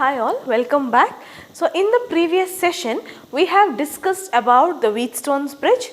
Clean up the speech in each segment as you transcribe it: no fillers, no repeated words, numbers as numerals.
Hi all, welcome back. So in the previous session we have discussed about the Wheatstone's bridge,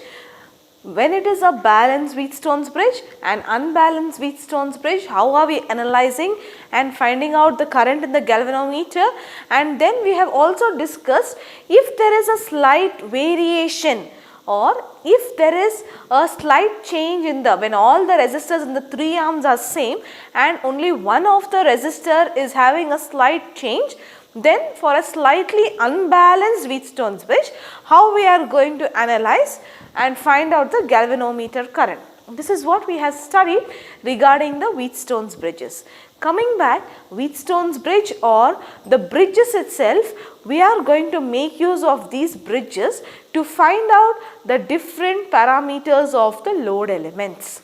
when it is a balanced Wheatstone's bridge and unbalanced Wheatstone's bridge, how are we analyzing and finding out the current in the galvanometer, and then we have also discussed if there is a slight variation or if there is a slight change in the, when all the resistors in the 3 arms are same and only one of the resistor is having a slight change, then for a slightly unbalanced Wheatstone's bridge, how we are going to analyze and find out the galvanometer current. This is what we have studied regarding the Wheatstone's bridges. Coming back, Wheatstone's bridge or the bridges itself, we are going to make use of these bridges to find out the different parameters of the load elements.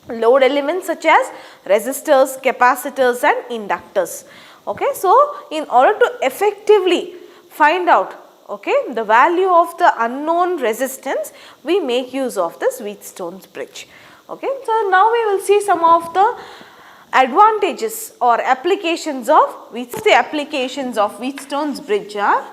Load elements such as resistors, capacitors and inductors. Okay, so in order to effectively find out the value of the unknown resistance, we make use of this Wheatstone's bridge. Okay, so now we will see some of the advantages or applications of Wheatstone's bridge are: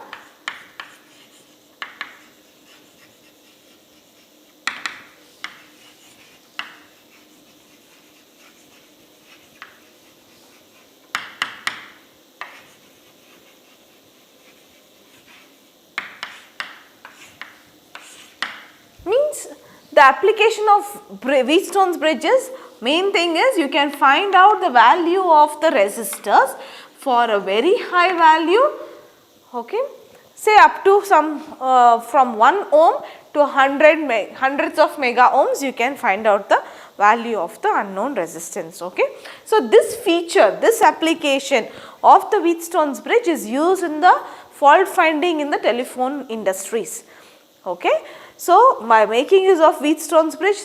the application of Wheatstone's bridges, main thing is you can find out the value of the resistors for a very high value, say up to some from 1 ohm to hundreds of mega ohms, you can find out the value of the unknown resistance. So this feature, this application of the Wheatstone's bridge is used in the fault finding in the telephone industries. So by making use of Wheatstone's bridge,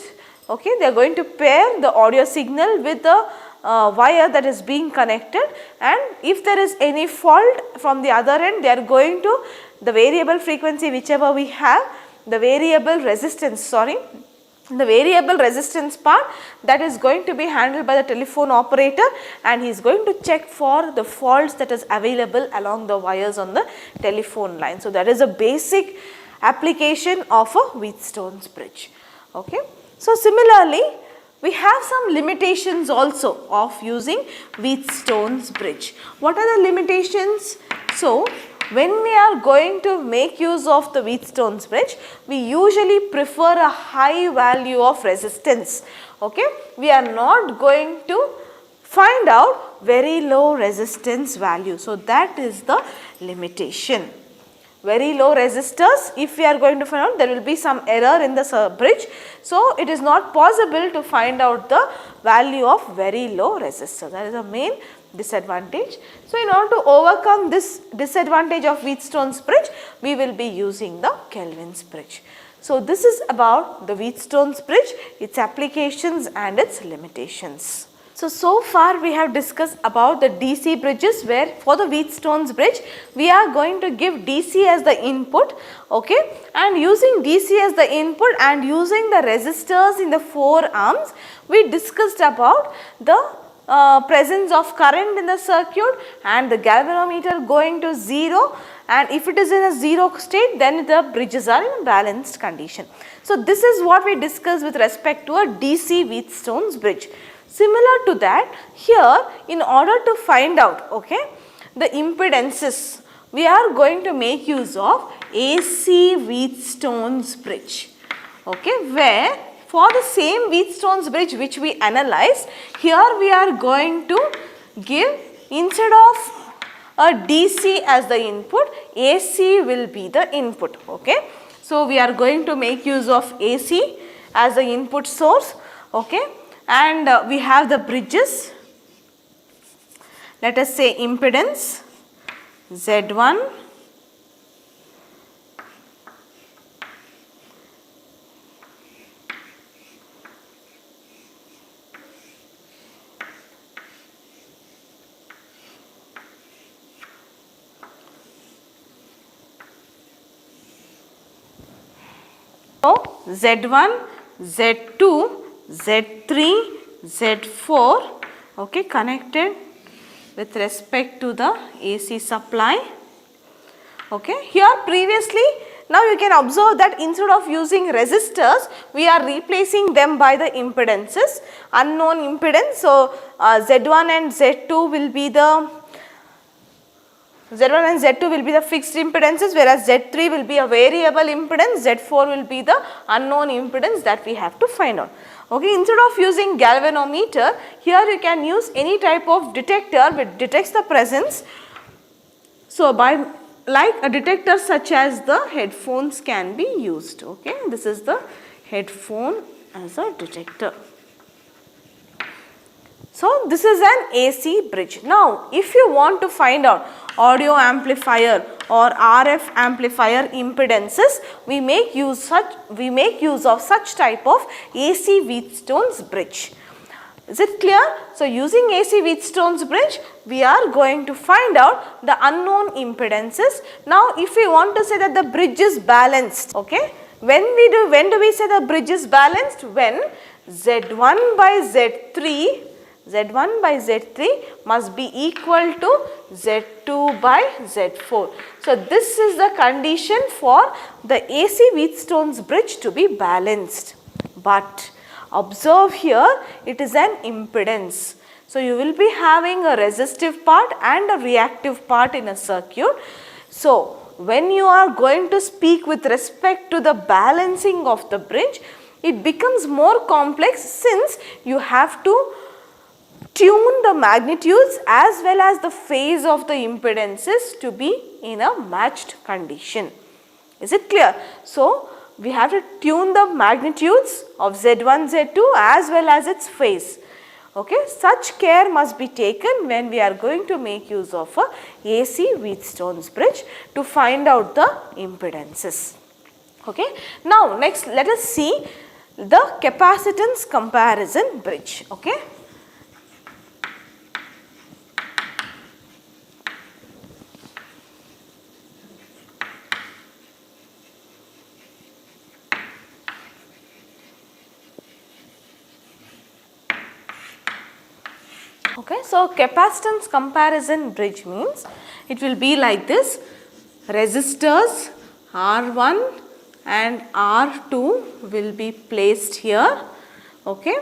they are going to pair the audio signal with the wire that is being connected, and if there is any fault from the other end, they are going to, the variable frequency whichever we have, the variable resistance part, that is going to be handled by the telephone operator, and he is going to check for the faults that is available along the wires on the telephone line. So that is a basic application of a Wheatstone's bridge. So similarly, we have some limitations also of using Wheatstone's bridge. What are the limitations? So when we are going to make use of the Wheatstone's bridge, we usually prefer a high value of resistance. We are not going to find out very low resistance value. So that is the limitation. Very low resistors, if we are going to find out, there will be some error in the bridge. So it is not possible to find out the value of very low resistors. That is the main disadvantage. So in order to overcome this disadvantage of Wheatstone's bridge, we will be using the Kelvin's bridge. So this is about the Wheatstone's bridge, its applications and its limitations. So far we have discussed about the DC bridges, where for the Wheatstone's bridge we are going to give DC as the input, and using DC as the input and using the resistors in the 4 arms, we discussed about the presence of current in the circuit and the galvanometer going to 0, and if it is in a 0 state, then the bridges are in a balanced condition. So this is what we discussed with respect to a DC Wheatstone's bridge. Similar to that, here in order to find out the impedances, we are going to make use of AC Wheatstone's bridge, where for the same Wheatstone's bridge which we analyzed, here we are going to give, instead of a DC as the input, AC will be the input. So we are going to make use of AC as the input source. And we have the bridges, let us say impedance Z1, Z1, Z2, Z3, Z4 connected with respect to the AC supply. Okay. Here previously, now you can observe that instead of using resistors, we are replacing them by the impedances, unknown impedance. So, Z1 and Z2 will be the fixed impedances, whereas Z3 will be a variable impedance, Z4 will be the unknown impedance that we have to find out. Okay, instead of using galvanometer, here you can use any type of detector which detects the presence. So, like a detector such as the headphones can be used. Okay, this is the headphone as a detector. So, this is an AC bridge. Now, if you want to find out audio amplifier or RF amplifier impedances, we make use of such type of AC Wheatstone's bridge. Is it clear? So, using AC Wheatstone's bridge, we are going to find out the unknown impedances. Now, if we want to say that the bridge is balanced, okay, when do we say the bridge is balanced? When Z1 by Z3 must be equal to Z2 by Z4. So, this is the condition for the AC Wheatstone's bridge to be balanced. But observe here, it is an impedance. So, you will be having a resistive part and a reactive part in a circuit. So, when you are going to speak with respect to the balancing of the bridge, it becomes more complex since you have to tune the magnitudes as well as the phase of the impedances to be in a matched condition. Is it clear? So, we have to tune the magnitudes of Z1, Z2 as well as its phase. Okay. Such care must be taken when we are going to make use of a AC Wheatstone's bridge to find out the impedances. Okay. Now, next let us see the capacitance comparison bridge. Okay. Okay, so capacitance comparison bridge means it will be like this: resistors R1 and R2 will be placed here. Okay,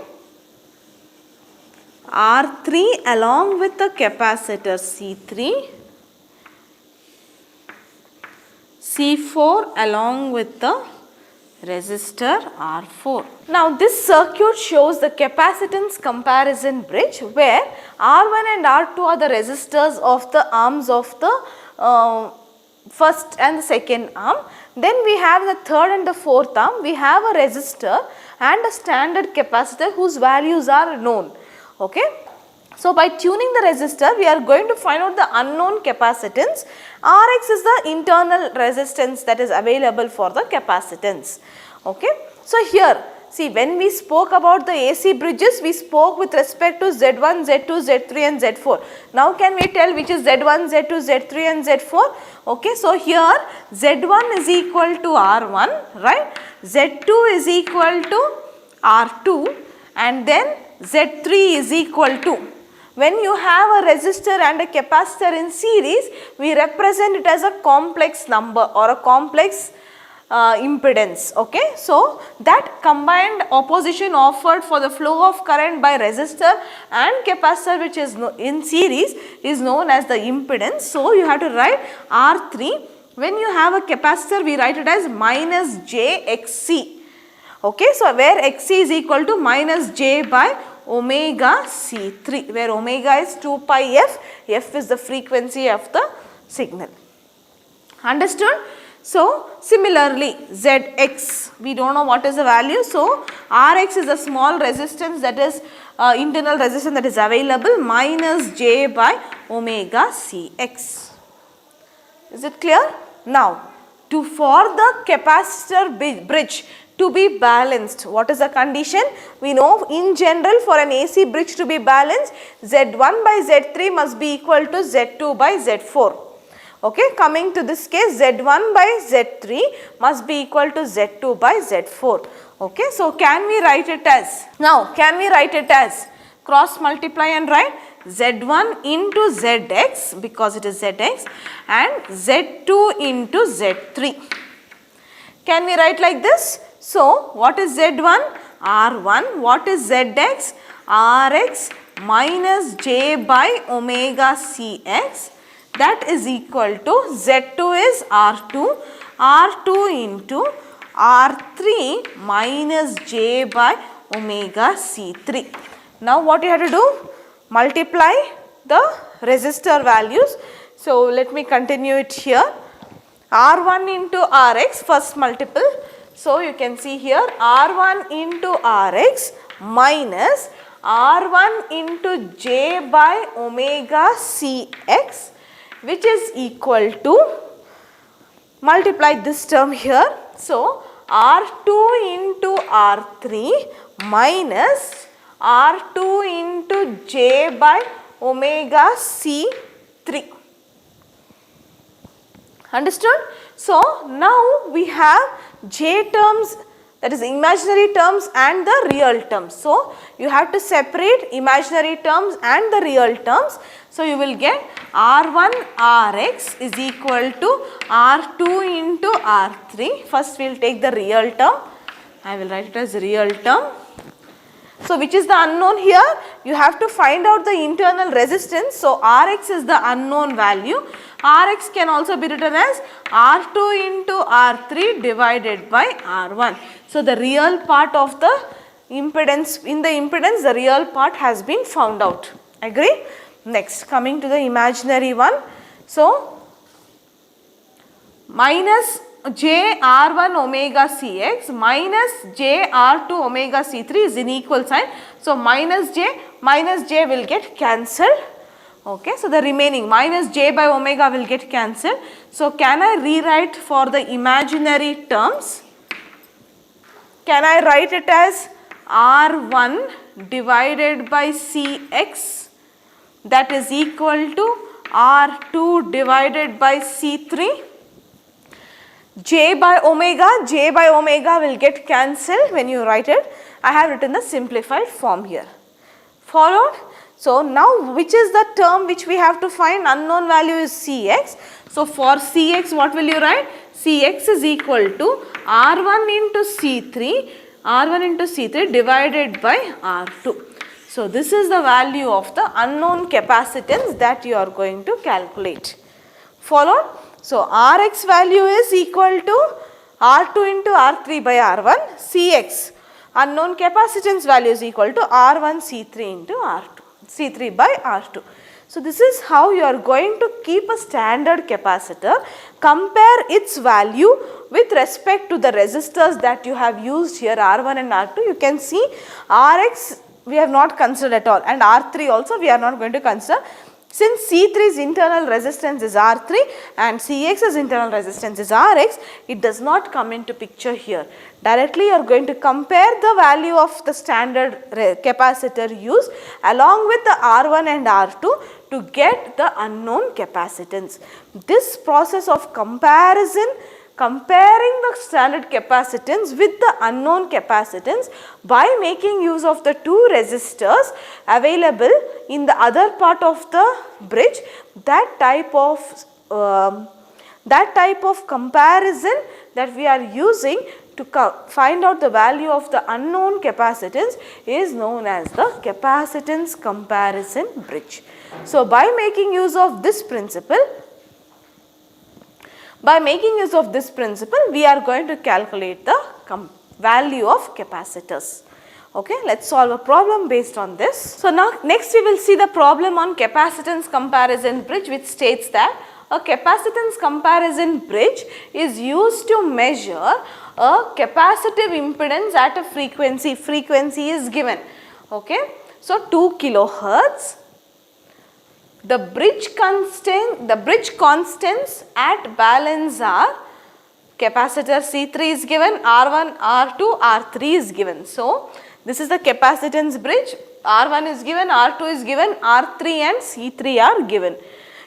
R3 along with the capacitor C3, C4 along with the resistor R4. Now, this circuit shows the capacitance comparison bridge where R1 and R2 are the resistors of the arms of the first and the second arm. Then we have the third and the fourth arm. We have a resistor and a standard capacitor whose values are known. Okay. So, by tuning the resistor, we are going to find out the unknown capacitance. Rx is the internal resistance that is available for the capacitance. Okay. So, here see, when we spoke about the AC bridges, we spoke with respect to Z1, Z2, Z3 and Z4. Now, can we tell which is Z1, Z2, Z3 and Z4? Okay. So, here Z1 is equal to R1, right? Z2 is equal to R2 and then Z3 is equal to. When you have a resistor and a capacitor in series, we represent it as a complex number or a complex impedance. Okay. So, that combined opposition offered for the flow of current by resistor and capacitor which is in series is known as the impedance. So, you have to write R3. When you have a capacitor, we write it as minus jXC. Okay. So, where XC is equal to minus j by omega C3, where omega is 2 pi f, f is the frequency of the signal. Understood? So, similarly Zx, we do not know what is the value. So, Rx is a small resistance, that is internal resistance that is available, minus j by omega Cx. Is it clear? Now, for the capacitor bridge to be balanced, what is the condition? We know in general for an AC bridge to be balanced, Z1 by Z3 must be equal to Z2 by Z4. Okay, coming to this case, Z1 by Z3 must be equal to Z2 by Z4. Okay, so can we write it as, now can we write it as cross multiply and write Z1 into Zx because it is Zx and Z2 into Z3. Can we write like this? So, what is Z1? R1. What is Zx? Rx minus j by omega Cx, that is equal to Z2 is R2, R2 into R3 minus j by omega C3. Now, what you have to do? Multiply the resistor values. So, let me continue it here. R1 into Rx, first multiple. So, you can see here R1 into Rx minus R1 into j by omega Cx, which is equal to, multiply this term here. So, R2 into R3 minus R2 into j by omega C3. Understood? So, now we have j terms, that is imaginary terms and the real terms. So, you have to separate imaginary terms and the real terms. So, you will get R1 Rx is equal to R2 into R3. First, we will take the real term. I will write it as real term. So, which is the unknown here? You have to find out the internal resistance. So, Rx is the unknown value. Rx can also be written as R2 into R3 divided by R1. So, the real part of the impedance, in the impedance the real part has been found out. Agree? Next, coming to the imaginary one. So, minus j R1 omega Cx minus j R2 omega C3 is in equal sign. So, minus j will get cancelled. Okay, so the remaining minus j by omega will get cancelled. So, can I rewrite for the imaginary terms? Can I write it as R1 divided by Cx, that is equal to R2 divided by C3? J by omega will get cancelled when you write it. I have written the simplified form here. Followed? So, now which is the term which we have to find? Unknown value is Cx. So, for Cx what will you write? Cx is equal to R1 into C3 divided by R2. So, this is the value of the unknown capacitance that you are going to calculate. Followed? So, Rx value is equal to R2 into R3 by R1, Cx unknown capacitance value is equal to R1 C3 into R2, C3 by R2. So, this is how you are going to keep a standard capacitor, compare its value with respect to the resistors that you have used here R1 and R2. You can see Rx we have not considered at all, and R3 also we are not going to consider. Since C3's internal resistance is R3 and Cx's internal resistance is Rx, it does not come into picture here. Directly you are going to compare the value of the standard capacitor used along with the R1 and R2 to get the unknown capacitance. This process of comparison, comparing the standard capacitance with the unknown capacitance by making use of the two resistors available in the other part of the bridge, that type of comparison that we are using to find out the value of the unknown capacitance is known as the capacitance comparison bridge. So, by making use of this principle, we are going to calculate the value of capacitors. Okay, let us solve a problem based on this. So, now next we will see the problem on capacitance comparison bridge, which states that a capacitance comparison bridge is used to measure a capacitive impedance at a frequency. Frequency is given. Okay. So, 2 kilohertz. The bridge constants at balance are capacitor C3 is given, R1, R2, R3 is given. So, this is the capacitance bridge, R1 is given, R2 is given, R3 and C3 are given.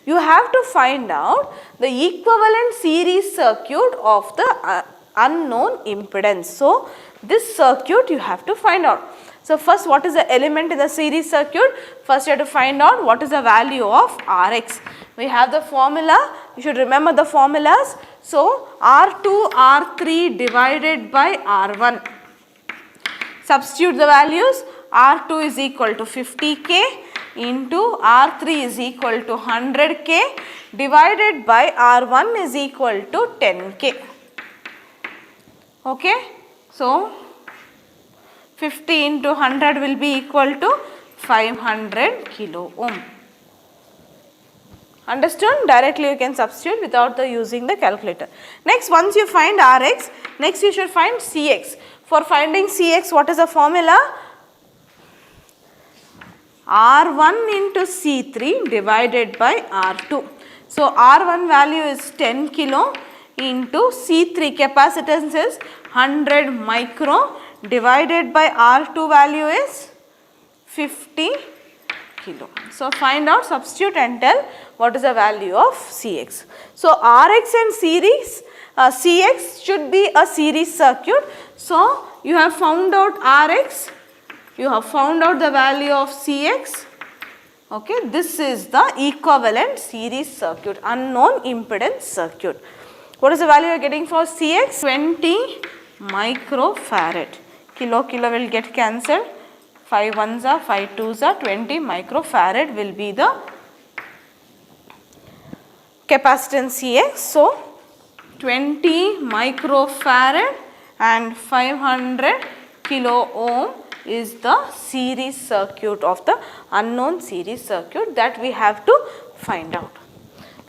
You have to find out the equivalent series circuit of the unknown impedance. So, this circuit you have to find out. So first, what is the element in the series circuit? First you have to find out what is the value of Rx. We have the formula, you should remember the formulas. So R2 R3 divided by R1. Substitute the values. R2 is equal to 50k into R3 is equal to 100k divided by R1 is equal to 10k. Okay. So 50 into 100 will be equal to 500 kilo ohm. Understood? Directly you can substitute without using the calculator. Next, once you find Rx, next you should find Cx. For finding Cx, what is the formula? R1 into C3 divided by R2. So R1 value is 10 kilo into C3 capacitance is 100 micro divided by R2 value is 50 kilo. So find out, substitute and tell what is the value of Cx. So Rx and series, Cx should be a series circuit. So you have found out Rx, you have found out the value of Cx. Okay, this is the equivalent series circuit, unknown impedance circuit. What is the value you are getting for Cx? 20 microfarad. Kilo will get cancelled. 5 1s are 5 2s are 20 microfarad will be the capacitance Cx. So 20 microfarad and 500 kilo ohm is the series circuit of the unknown series circuit that we have to find out.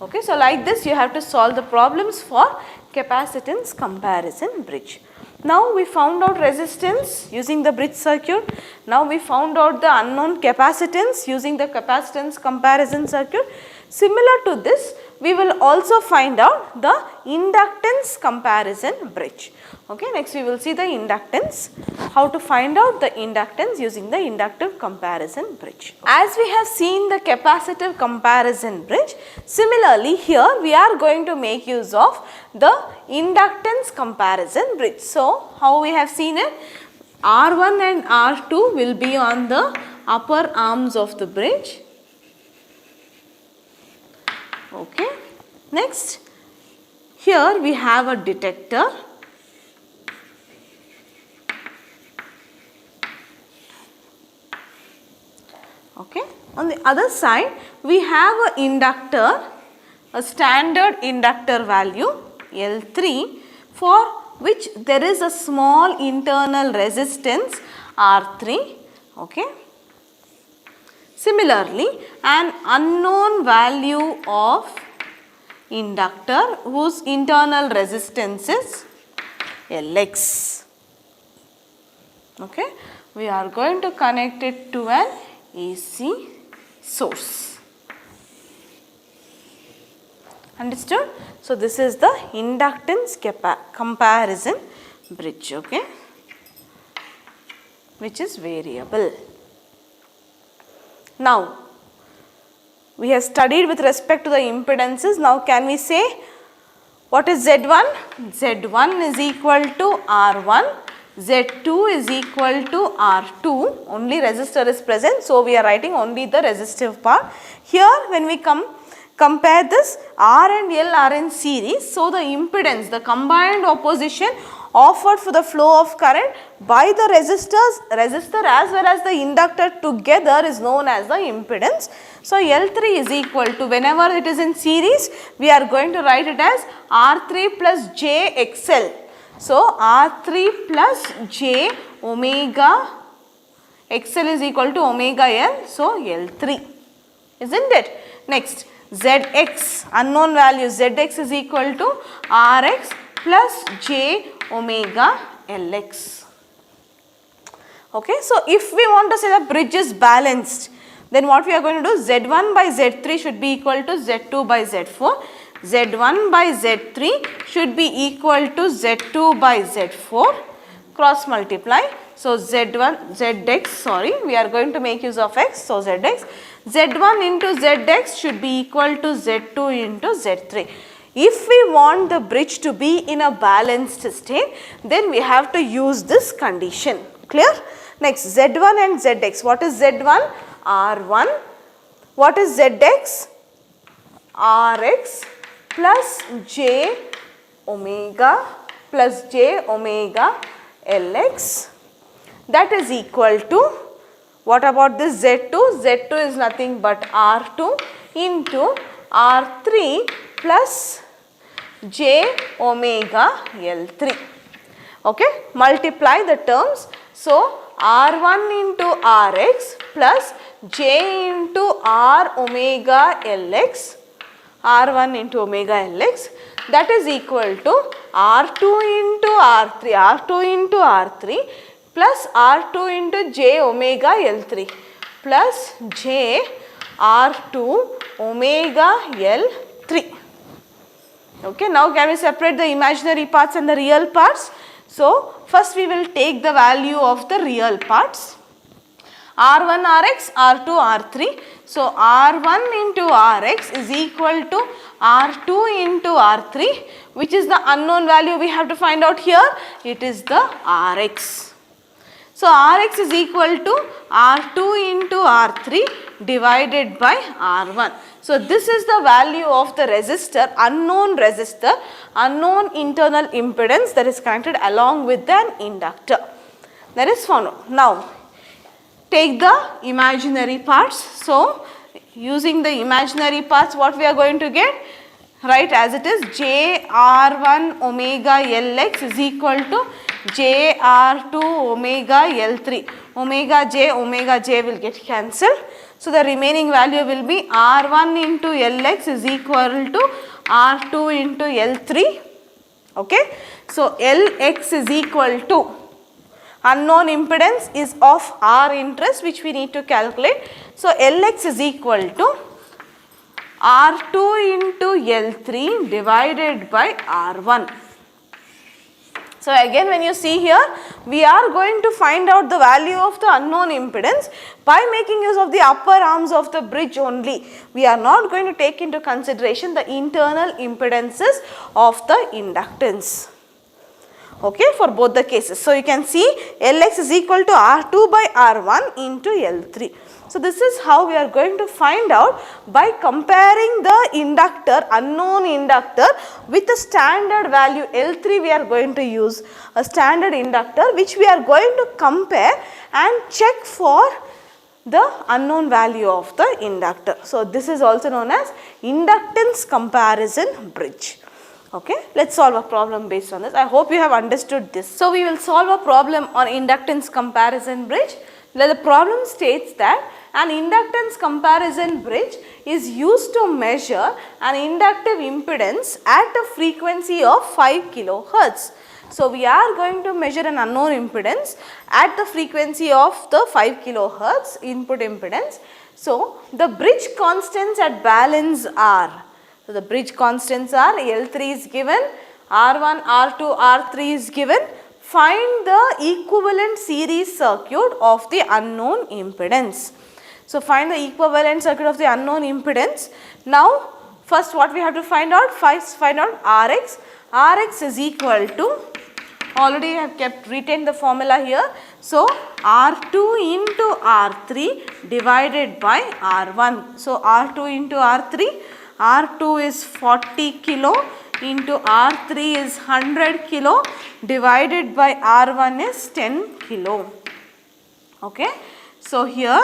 Okay, so like this you have to solve the problems for capacitance comparison bridge. Now we found out resistance using the bridge circuit. Now we found out the unknown capacitance using the capacitance comparison circuit. Similar to this, we will also find out the inductance comparison bridge. Okay, next we will see the inductance, how to find out the inductance using the inductive comparison bridge. As we have seen the capacitive comparison bridge, similarly here we are going to make use of the inductance comparison bridge. So how we have seen it? R1 and R2 will be on the upper arms of the bridge. Okay. Next, here we have a detector. Okay. On the other side, we have an inductor, a standard inductor value L3, for which there is a small internal resistance R3. Okay. Similarly, an unknown value of inductor whose internal resistance is Lx. Okay. We are going to connect it to an AC source. Understood? So this is the inductance comparison bridge, okay, which is variable. Now, we have studied with respect to the impedances. Now, can we say what is Z1? Z1 is equal to R1, Z2 is equal to R2, only resistor is present. So, we are writing only the resistive part. Here, when we compare this, R and L are in series. So, the impedance, the combined opposition offered for the flow of current by the resistor as well as the inductor together is known as the impedance. So, L3 is equal to, whenever it is in series, we are going to write it as R3 plus J XL. So, R3 plus J omega XL is equal to omega L. So, L3, isn't it? Next, Zx, unknown value Zx is equal to Rx plus J omega Lx. Okay, so if we want to say the bridge is balanced, then what we are going to do, Z1 by Z3 should be equal to Z2 by Z4. Z1 by Z3 should be equal to Z2 by Z4, cross multiply. So, we are going to make use of X, so Zx. Z1 into Zx should be equal to Z2 into Z3. If we want the bridge to be in a balanced state, then we have to use this condition. Clear? Next, Z1 and Zx. What is Z1? R1. What is Zx? Rx plus j omega Lx. That is equal to, what about this Z2? Z2 is nothing but R2 into R3 plus j omega L3. Okay, multiply the terms. So, R1 into Rx plus j into R omega Lx, R1 into omega Lx, that is equal to R2 into R3, R2 into R3 plus R2 into j omega L3 plus j R2 omega L3. Okay, now can we separate the imaginary parts and the real parts? So, first we will take the value of the real parts. R1 Rx, R2 R3. So, R1 into Rx is equal to R2 into R3, which is the unknown value we have to find out here. It is the Rx. So, Rx is equal to R2 into R3 divided by R1. So, this is the value of the resistor, unknown internal impedance that is connected along with an inductor. That is found out. Now, take the imaginary parts. So, using the imaginary parts, what we are going to get? Write as it is, JR1 omega Lx is equal to JR2 omega L3. Omega J will get cancelled. So, the remaining value will be R1 into Lx is equal to R2 into L3. Okay. So, Lx is equal to, unknown impedance is of our interest, which we need to calculate. So, Lx is equal to R2 into L3 divided by R1. So, again when you see here, we are going to find out the value of the unknown impedance by making use of the upper arms of the bridge only. We are not going to take into consideration the internal impedances of the inductance. Okay, for both the cases. So, you can see Lx is equal to R2 by R1 into L3. So, this is how we are going to find out by comparing the inductor, unknown inductor with a standard value L3. We are going to use a standard inductor which we are going to compare and check for the unknown value of the inductor. So, this is also known as inductance comparison bridge. Okay, let's solve a problem based on this. I hope you have understood this. So, we will solve a problem on inductance comparison bridge. The problem states that an inductance comparison bridge is used to measure an inductive impedance at a frequency of 5 kilohertz. So, we are going to measure an unknown impedance at the frequency of the 5 kilohertz input impedance. So, the bridge constants at balance are, so the bridge constants are L3 is given, R1, R2, R3 is given. Find the equivalent series circuit of the unknown impedance. So, find the equivalent circuit of the unknown impedance. Now, first what we have to find out? First find out Rx. Rx is equal to, already I have retained the formula here. So, R2 into R3 divided by R1. So, R2 into R3, R2 is 40 kilo into R3 is 100 kilo divided by R1 is 10 kilo. Okay. So, here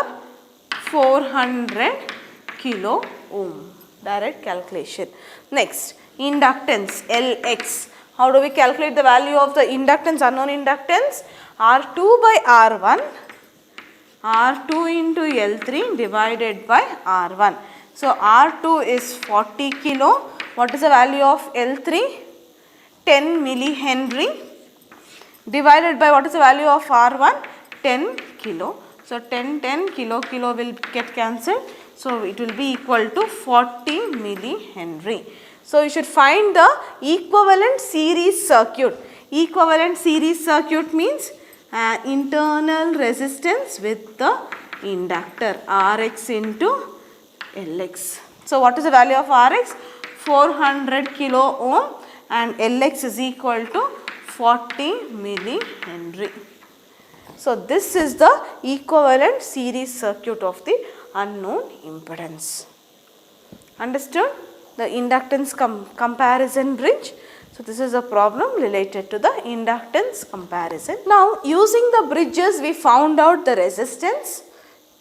400 kilo ohm, direct calculation. Next, inductance Lx. How do we calculate the value of the inductance, unknown inductance? R2 by R1, R2 into L3 divided by R1. So, R2 is 40 kilo. What is the value of L3? 10 millihenry divided by what is the value of R1? 10 kilo. So, 10 kilo will get cancelled. So, it will be equal to 40 millihenry. So, you should find the equivalent series circuit. Equivalent series circuit means internal resistance with the inductor Rx into Lx. So, what is the value of Rx? 400 kilo ohm and Lx is equal to 40 millihenry. So, this is the equivalent series circuit of the unknown impedance. Understood? The inductance comparison bridge. So, this is a problem related to the inductance comparison. Now, using the bridges we found out the resistance,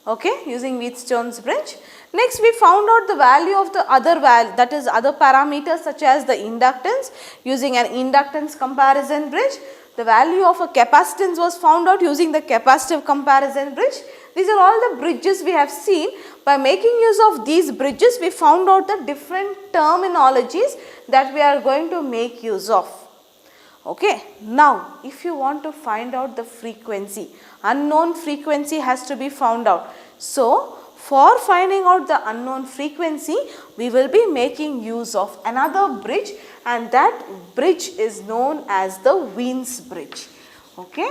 okay, using Wheatstone's bridge. Next, we found out the value of the other value, that is other parameters such as the inductance using an inductance comparison bridge. The value of a capacitance was found out using the capacitive comparison bridge. These are all the bridges we have seen. By making use of these bridges, we found out the different terminologies that we are going to make use of. Okay. Now, if you want to find out the frequency, unknown frequency has to be found out. So, for finding out the unknown frequency, we will be making use of another bridge, and that bridge is known as the Wien's bridge. Okay.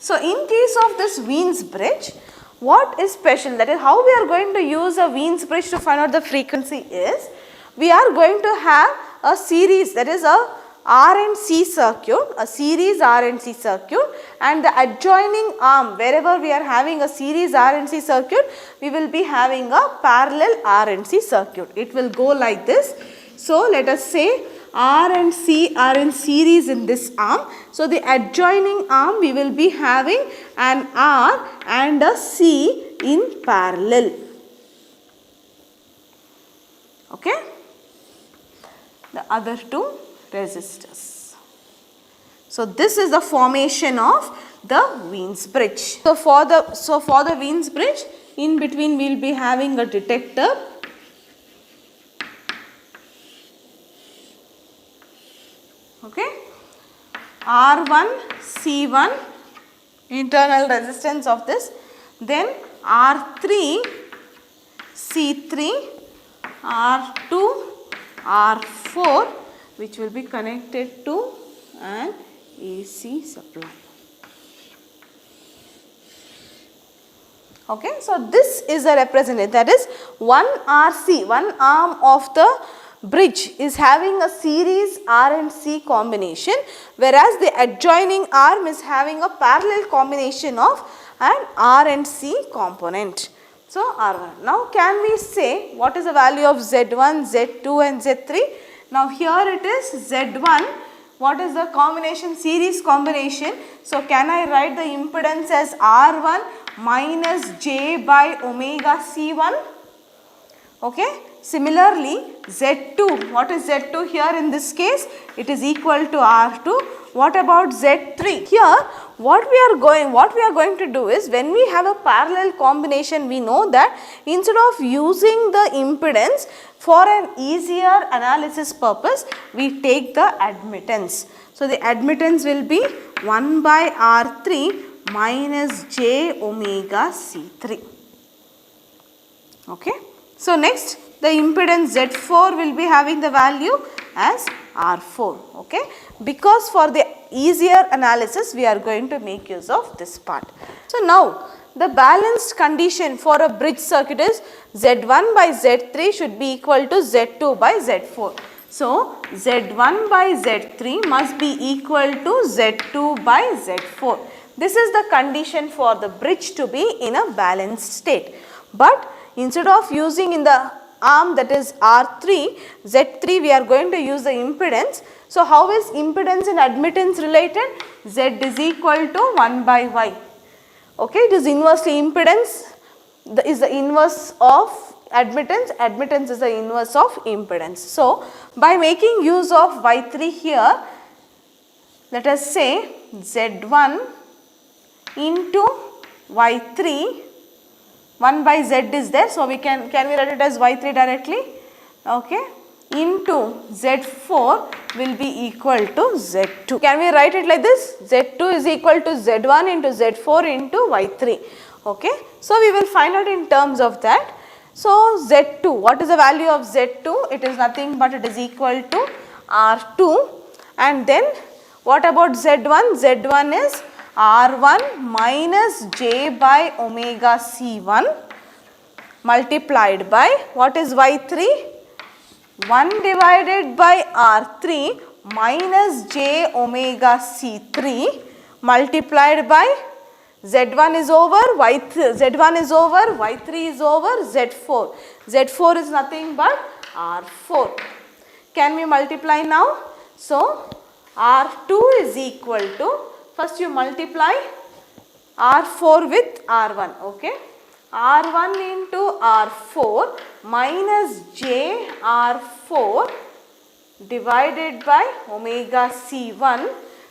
So, in case of this Wien's bridge, what is special, that is how we are going to use a Wien's bridge to find out the frequency is, we are going to have a series, that is a R and C circuit, a series R and C circuit, and the adjoining arm, wherever we are having a series R and C circuit, we will be having a parallel R and C circuit. It will go like this. So, let us say R and C are in series in this arm. So, the adjoining arm we will be having an R and a C in parallel. Okay. The other two resistors. So, this is the formation of the Wien's bridge. So, for the Wien's bridge, in between we will be having a detector. Okay. R1, C1, internal resistance of this, then R3, C3, R2, R4, which will be connected to an AC supply. Okay. So, this is a representative, that is one RC, one arm of the bridge is having a series R and C combination, whereas the adjoining arm is having a parallel combination of an R and C component. So, R1. Now, can we say what is the value of Z1, Z2 and Z3? Now, here it is Z1. What is the combination? Series combination. So, can I write the impedance as R1 minus J by omega C1? Okay. Similarly, Z2, what is Z2 here in this case? It is equal to R2. What about Z3? Here, what we are going to do is, when we have a parallel combination, we know that instead of using the impedance for an easier analysis purpose, we take the admittance. So, the admittance will be 1 by R3 minus J omega C3. Okay. So, next, the impedance Z4 will be having the value as R4, okay, because for the easier analysis we are going to make use of this part. So, now the balanced condition for a bridge circuit is Z1 by Z3 should be equal to Z2 by Z4. So, Z1 by Z3 must be equal to Z2 by Z4. This is the condition for the bridge to be in a balanced state. But instead of using in the arm, that is R3, Z3, we are going to use the impedance. So, how is impedance and admittance related? Z is equal to 1 by Y. Okay, it is inversely impedance is the inverse of admittance, admittance is the inverse of impedance. So, by making use of Y3 here, let us say Z1 into Y3, 1 by Z is there. So, we can we write it as Y3 directly, okay, into Z4 will be equal to Z2. Can we write it like this? Z2 is equal to Z1 into Z4 into Y3, okay. So, we will find out in terms of that. So, Z2, what is the value of Z2? It is nothing but it is equal to R2, and then what about Z1? Z1 is R1 minus J by omega C1 multiplied by what is Y3? 1 divided by R3 minus j omega C3 multiplied by Z1 is over, Z1 is over, Y3 is over, Z4. Z4 is nothing but R4. Can we multiply now? So, R2 is equal to, first you multiply R4 with R1, okay. R1 into R4 minus J R4 divided by omega C1,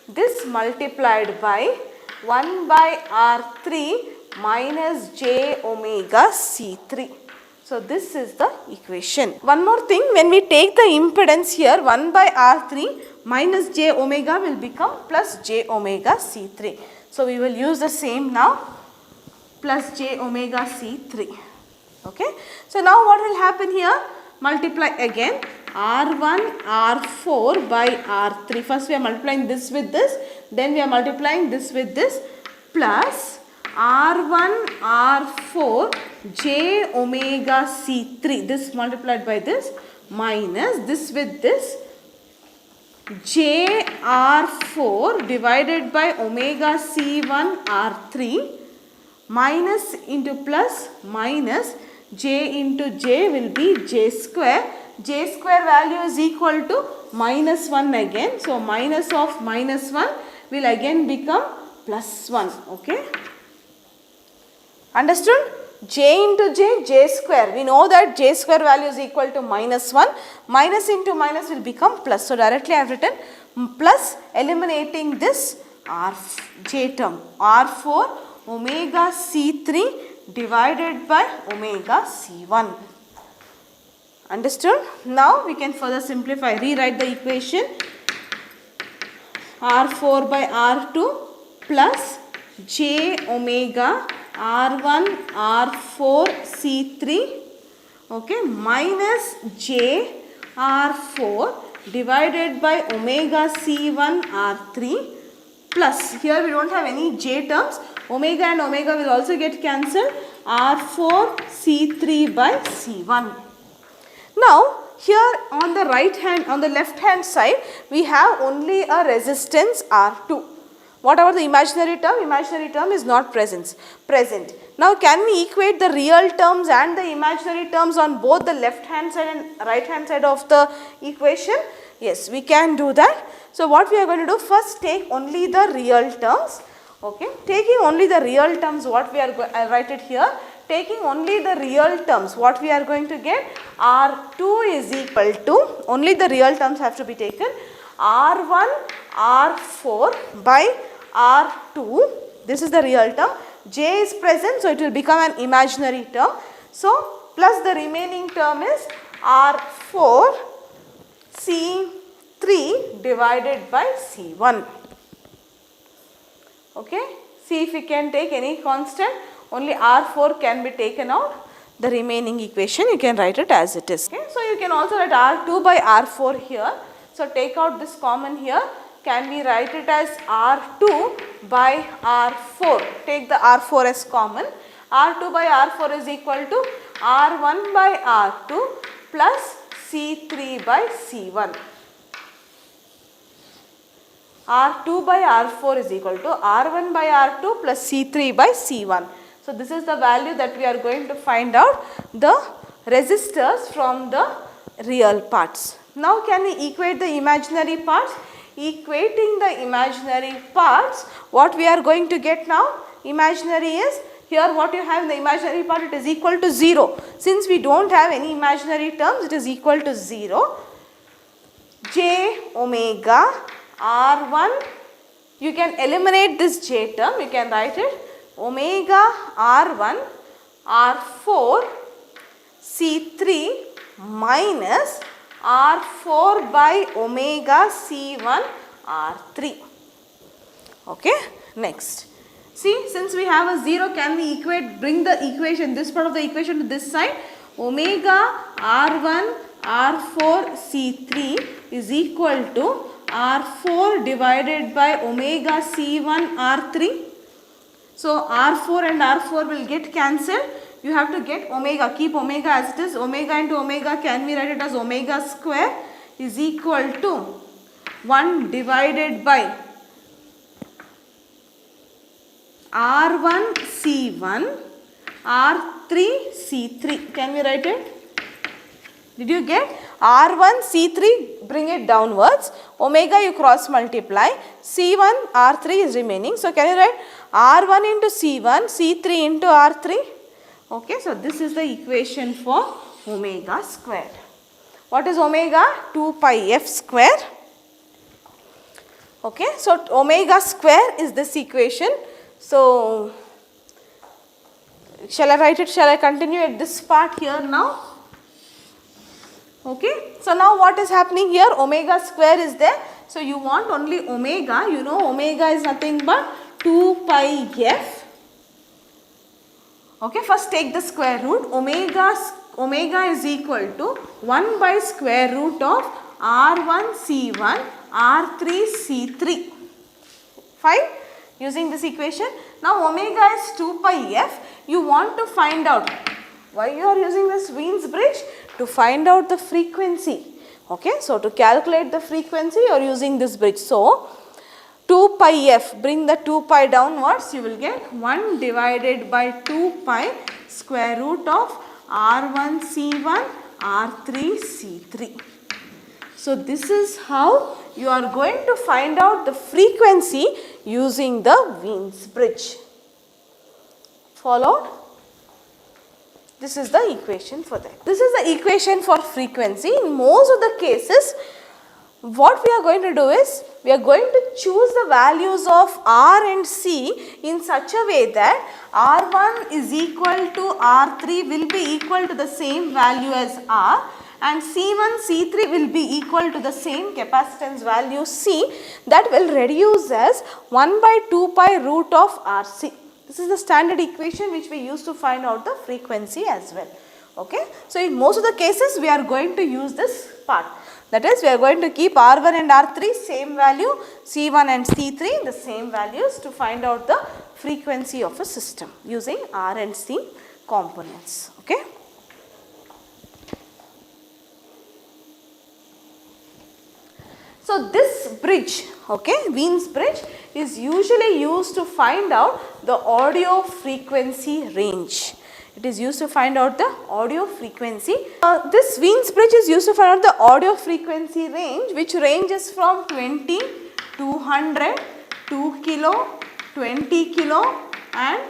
this multiplied by 1 by R3 minus J omega C3. So, this is the equation. One more thing, when we take the impedance here, 1 by R3 minus J omega will become plus J omega C3. So, we will use the same now, plus J omega C3. Okay. So, now what will happen here? Multiply again R1 R4 by R3. First we are multiplying this with this, then we are multiplying this with this, plus R1 R4 J omega C3, this multiplied by this, minus this with this, J R4 divided by omega C1 R3 minus into plus minus J into J will be J square. J square value is equal to minus 1 again. So, minus of minus 1 will again become plus 1. Okay. Understood? J into J, J square. We know that J square value is equal to minus 1. Minus into minus will become plus. So, directly I have written plus, eliminating this J term. R4 omega C3 divided by omega C1. Understood? Now, we can further simplify. Rewrite the equation. R4 by R2 plus J omega R1 R4 C3, okay, minus J R4 divided by omega C1 R3 plus, here we do not have any J terms, omega and omega will also get cancelled, R4 C3 by C1. Now, here on the right hand, on the left hand side, we have only a resistance R2. Whatever the imaginary term is not present. Now, can we equate the real terms and the imaginary terms on both the left hand side and right hand side of the equation? Yes, we can do that. So, what we are going to do, first take only the real terms. Okay, taking only the real terms, what we are going to write it here. Taking only the real terms, what we are going to get, R2 is equal to, only the real terms have to be taken, R1 R4 by R2, this is the real term, J is present, so it will become an imaginary term. So, plus the remaining term is R4 C3 divided by C1. Okay, see if we can take any constant, only R4 can be taken out, the remaining equation you can write it as it is. Okay, so you can also write R2 by R4 here. So, take out this common here, can we write it as R2 by R4, take the R4 as common, R2 by R4 is equal to R1 by R2 plus C3 by C1. R2 by R4 is equal to R1 by R2 plus C3 by C1. So, this is the value that we are going to find out the resistors from the real parts. Now, can we equate the imaginary parts? Equating the imaginary parts, what we are going to get now? Imaginary is, here what you have in the imaginary part, it is equal to 0. Since we do not have any imaginary terms, it is equal to 0. J omega R1, you can eliminate this J term, you can write it omega R1 R4 C3 minus R4 by omega C1 R3. Okay, next. See, since we have a 0, can we bring the equation, this part of the equation to this side? Omega R1 R4 C3 is equal to R4 divided by omega C1 R3. So, R4 and R4 will get cancelled. You have to get omega, keep omega as it is. Omega into omega, can we write it as omega square is equal to 1 divided by R1 C1 R3 C3. Can we write it? Did you get? R1 C3, bring it downwards, omega you cross multiply, C1 R3 is remaining. So, can you write R1 into C1, C3 into R3? Okay, so this is the equation for omega square. What is omega? 2 pi f square. Okay, so omega square is this equation. So, shall I write it? Shall I continue at this part here now? Okay, so now what is happening here? Omega square is there. So, you want only omega, you know omega is nothing but 2 pi f. Okay, first take the square root. Omega is equal to 1 by square root of R1 C1 R3 C3. Fine, using this equation. Now, omega is 2 pi f. You want to find out why you are using this Wien's bridge? To find out the frequency. Okay, so to calculate the frequency you are using this bridge. So, 2 pi f, bring the 2 pi downwards, you will get 1 divided by 2 pi square root of R1 C1 R3 C3. So, this is how you are going to find out the frequency using the Wien's bridge. Followed? This is the equation for that. This is the equation for frequency. In most of the cases, what we are going to do is, we are going to choose the values of R and C in such a way that R1 is equal to R3 will be equal to the same value as R, and C1, C3 will be equal to the same capacitance value C, that will reduce as 1 by 2 pi root of RC. This is the standard equation which we use to find out the frequency as well. Okay. So, in most of the cases we are going to use this part. That is, we are going to keep R1 and R3 same value, C1 and C3 the same values to find out the frequency of a system using R and C components. Okay. So, this bridge, okay, Wien's bridge is usually used to find out the audio frequency range. It is used to find out the audio frequency. This Wien's bridge is used to find out the audio frequency range, which ranges from 20, 200, 2 kilo, 20 kilo and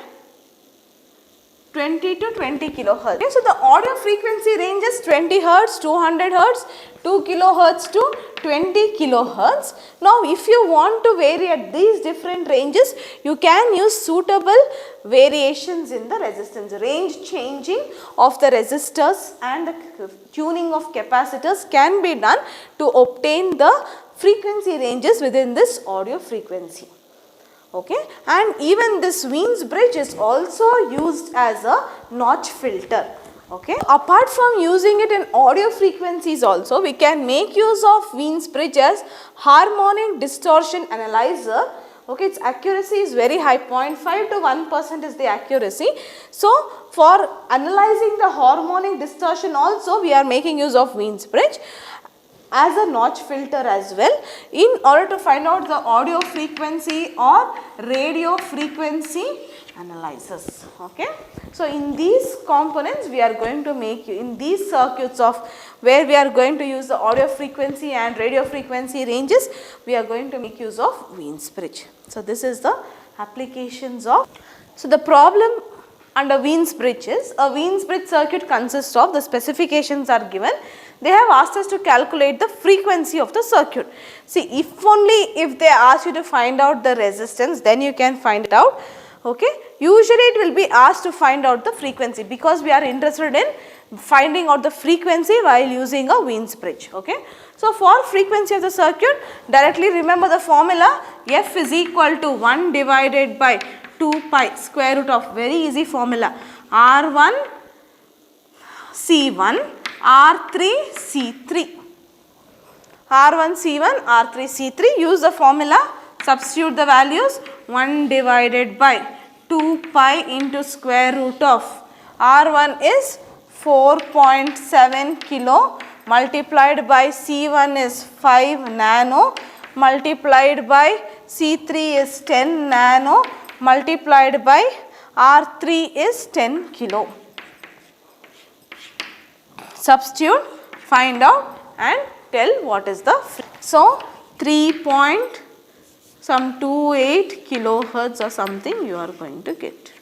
20 to 20 kilohertz. Okay, so, the audio frequency range is 20 hertz, 200 hertz, 2 kilohertz to 20 kilohertz. Now, if you want to vary at these different ranges, you can use suitable variations in the resistance. Range changing of the resistors and the tuning of capacitors can be done to obtain the frequency ranges within this audio frequency. Okay, and even this Wien's bridge is also used as a notch filter. Okay, apart from using it in audio frequencies also, we can make use of Wien's bridge as harmonic distortion analyzer. Okay, its accuracy is very high, 0.5 to 1% is the accuracy. So, for analyzing the harmonic distortion also, we are making use of Wien's bridge as a notch filter as well, in order to find out the audio frequency or radio frequency analyzers. Okay. So, in these components we are going to make, in these circuits of where we are going to use the audio frequency and radio frequency ranges, we are going to make use of Wien's bridge. So, this is the applications of. So, the problem under Wien's bridge is, a Wien's bridge circuit consists of, the specifications are given. They have asked us to calculate the frequency of the circuit. See, if only if they ask you to find out the resistance, then you can find it out. Okay. Usually it will be asked to find out the frequency, because we are interested in finding out the frequency while using a Wien's bridge. Okay. So, for frequency of the circuit, directly remember the formula, F is equal to 1 divided by 2 pi square root of, very easy formula, R1 C1 R3 C3. R1 C1 R3 C3, use the formula, substitute the values, 1 divided by 2 pi into square root of, R1 is 4.7 kilo multiplied by C1 is 5 nano multiplied by C3 is 10 nano multiplied by R3 is 10 kilo. Substitute, find out and tell what is the. So, 3.28 kilohertz or something you are going to get.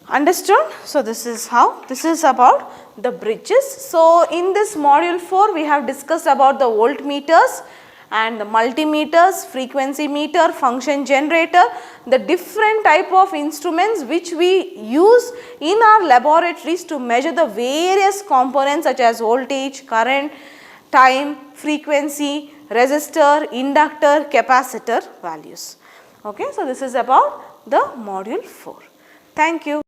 Understood? So, this is how, this is about the bridges. So, in this module 4 we have discussed about the voltmeters and the multimeters, frequency meter, function generator, the different type of instruments which we use in our laboratories to measure the various components such as voltage, current, time, frequency, resistor, inductor, capacitor values. Okay, so this is about the module 4. Thank you.